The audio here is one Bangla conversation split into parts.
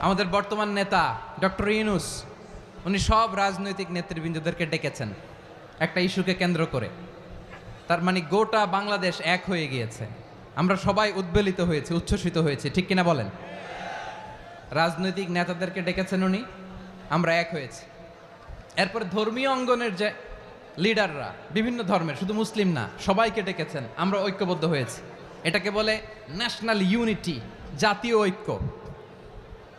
আমাদের বর্তমান নেতা ডক্টর ইউনূস উনি সব রাজনৈতিক নেতৃবৃন্দদেরকে ডেকেছেন একটা ইস্যুকে কেন্দ্র করে। তার মানে গোটা বাংলাদেশ এক হয়ে গিয়েছে। আমরা সবাই উদ্বেলিত হয়েছি, উচ্ছ্বসিত হয়েছি, ঠিক কিনা বলেন? রাজনৈতিক নেতাদেরকে ডেকেছেন উনি, আমরা এক হয়েছি। এরপর ধর্মীয় অঙ্গনের যে লিডাররা, বিভিন্ন ধর্মের, শুধু মুসলিম না, সবাইকে ডেকেছেন, আমরা ঐক্যবদ্ধ হয়েছি। এটাকে বলে ন্যাশনাল ইউনিটি, জাতীয় ঐক্য।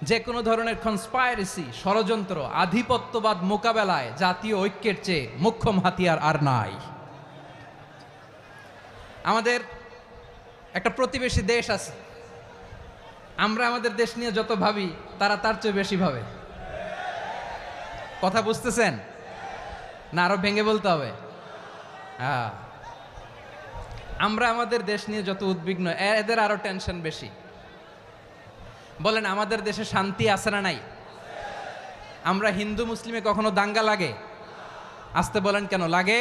যে কোনো ধরনের কনস্পাইরেসি, ষড়যন্ত্র, আধিপত্যবাদ মোকাবেলায় জাতীয় ঐক্যের চেয়ে মোক্ষম হাতিয়ার আর নাই। আমাদের একটা প্রতিবেশী দেশ আছে, আমরা আমাদের দেশ নিয়ে যত ভাবি তারা তার চেয়ে বেশি ভাবে। কথা বুঝতেছেন না? আরো ভেঙে বলতে হবে। আমরা আমাদের দেশ নিয়ে যত উদ্বিগ্ন, এদের আরো টেনশন বেশি। বলেন, আমাদের দেশে শান্তি আছে না নাই? আমরা হিন্দু মুসলিমে কখনো দাঙ্গা লাগে? আসতে বলেন, কেন লাগে?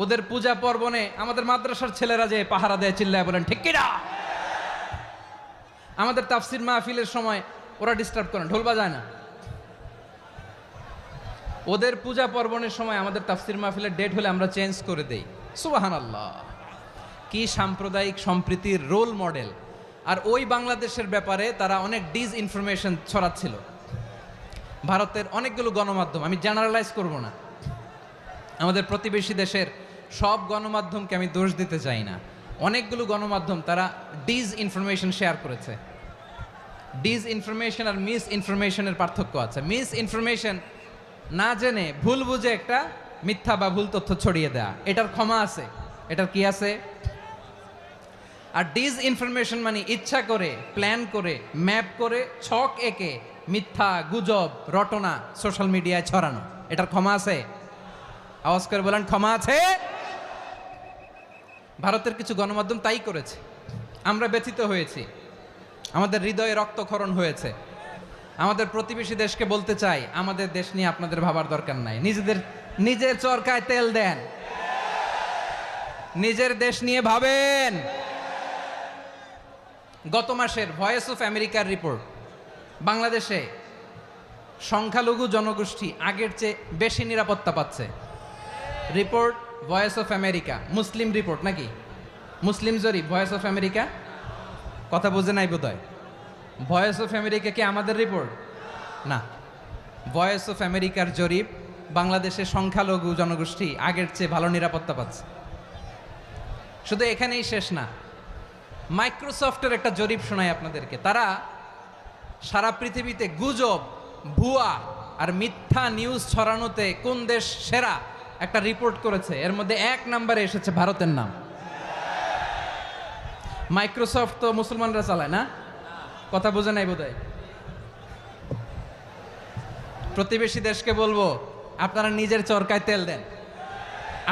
ওদের পূজা পর্বণে আমাদের মাদ্রাসার ছেলেরা যে পাহারা দেয়, চিল্লায় বলেন ঠিক কিনা? আমাদের তাফসির মাহফিলের সময় ওরা ডিস্টার্ব করেন, ঢোল বাজায় না। ওদের পূজা পর্বণের সময় আমাদের তাফসির মাহফিলের ডেট হলে আমরা চেঞ্জ করে দেই। সুবহানাল্লাহ! কি সাম্প্রদায়িক সম্প্রীতির রোল মডেল। আর ওই বাংলাদেশের ব্যাপারে তারা অনেক ডিসইনফরমেশন ছড়াচ্ছিল। ভারতের অনেকগুলো গণমাধ্যম, আমি জেনারেলাইজ করব না, আমাদের প্রতিবেশী দেশের সব গণমাধ্যমকে আমি দোষ দিতে চাই না, অনেকগুলো গণমাধ্যম তারা ডিসইনফরমেশন শেয়ার করেছে। ডিসইনফরমেশন আর মিস ইনফরমেশনের পার্থক্য আছে। মিস ইনফরমেশন না জেনে ভুল বুঝে একটা মিথ্যা বা ভুল তথ্য ছড়িয়ে দেয়া, এটার ক্ষমা আছে, এটার কি আছে? আর ডিসইনফরমেশন মানে ইচ্ছা করে, প্ল্যান করে, ম্যাপ করে, ছক এঁকে মিথ্যা, গুজব, রটনা সোশ্যাল মিডিয়ায় ছড়ানো, এটার ক্ষমা আছে? আওয়াজ করে বলেন, ক্ষমা আছে? ভারতের কিছু গণমাধ্যম তাই করেছে। আমরা ব্যথিত হয়েছি, আমাদের হৃদয়ে রক্তক্ষরণ হয়েছে। আমাদের প্রতিবেশী দেশকে বলতে চাই, আমাদের দেশ নিয়ে আপনাদের ভাবার দরকার নাই। নিজের চরকায় তেল দেন, নিজের দেশ নিয়ে ভাবেন। গত মাসের ভয়েস অফ আমেরিকার রিপোর্ট, বাংলাদেশে সংখ্যালঘু জনগোষ্ঠী আগের চেয়ে বেশি নিরাপত্তা পাচ্ছে। Report voice of America, Muslim report নাকি? মুসলিম জরিপ, ভয়েস অফ আমেরিকা। কথা বুঝে নাই বোধহয়। ভয়েস অফ আমেরিকা কি আমাদের রিপোর্ট? না, ভয়েস অফ আমেরিকার জরিপ, বাংলাদেশে সংখ্যালঘু জনগোষ্ঠী আগের চেয়ে ভালো নিরাপত্তা পাচ্ছে। শুধু এখানেই শেষ না, মাইক্রোসফটের একটা জরিপ শোনায় আপনাদেরকে। তারা সারা পৃথিবীতে গুজব, ভুয়া আর মিথ্যা নিউজ ছড়ানোতে কোন দেশ সেরা একটা রিপোর্ট করেছে। এর মধ্যে 1 নম্বরে এসেছে ভারতের নাম। মাইক্রোসফট তো মুসলমানরা চালায় না? কথা বোঝে নাই বোধহয়। প্রতিবেশী দেশকে বলবো, আপনারা নিজের চরকায় তেল দেন,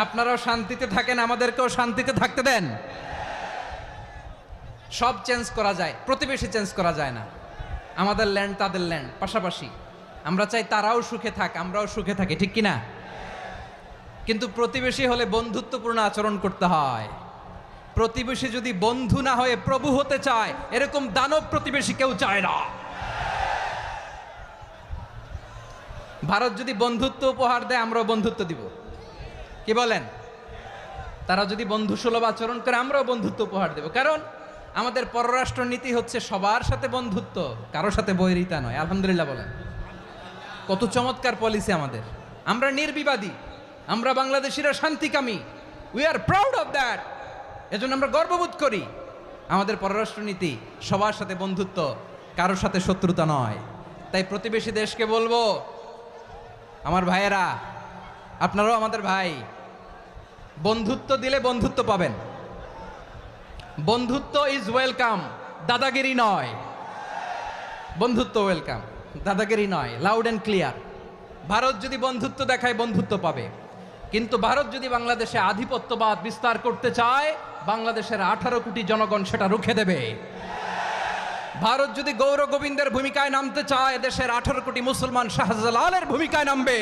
আপনারাও শান্তিতে থাকেন, আমাদেরকেও শান্তিতে থাকতে দেন। সব চেঞ্জ করা যায়, প্রতিবেশী চেঞ্জ করা যায় না। আমাদের ল্যান্ড তাদের ল্যান্ড, পাশাপাশি। আমরা চাই তারাও সুখে থাক, আমরাও সুখে থাকি, ঠিক কিনা? কিন্তু প্রতিবেশী হলে বন্ধুত্বপূর্ণ আচরণ করতে হয়। প্রতিবেশী যদি বন্ধু না হয়ে প্রভু হতে চায়, এরকম দানব প্রতিবেশী কেউ চায় না। ভারত যদি বন্ধুত্ব উপহার দেয়, আমরাও বন্ধুত্ব দিব। কি বলেন? তারা যদি বন্ধুসুলভ আচরণ করে, আমরাও বন্ধুত্ব উপহার দেব। কারণ আমাদের পররাষ্ট্র নীতি হচ্ছে সবার সাথে বন্ধুত্ব, কারোর সাথে বৈরিতা নয়। আলহামদুলিল্লাহ বলেন, কত চমৎকার পলিসি আমাদের। আমরা নির্বিবাদী, আমরা বাংলাদেশিরা শান্তিকামী। We are proud of that. এজন্য আমরা গর্ববোধ করি। আমাদের পররাষ্ট্র নীতি সবার সাথে বন্ধুত্ব, কারোর সাথে শত্রুতা নয়। তাই প্রতিবেশী দেশকে বলবো, আমার ভাইয়েরা, আপনারাও আমাদের ভাই, বন্ধুত্ব দিলে বন্ধুত্ব পাবেন। বন্ধুত্ব ইজ ওয়েলকাম, দাদাগিরি নয়। বন্ধুত্ব ওয়েলকাম, দাদাগিরি নয়। Loud and clear. ভারত যদি বন্ধুত্ব দেখায়, বন্ধুত্ব পাবে। কিন্তু ভারত যদি বাংলাদেশে আধিপত্যবাদ বিস্তার করতে চায়, বাংলাদেশের 18 কোটি জনগণ সেটা রুখে দেবে। ভারত যদি গৌর গোবিন্দের ভূমিকায় নামতে চায়, দেশের 18 কোটি মুসলমান শাহজালালের ভূমিকায় নামবে।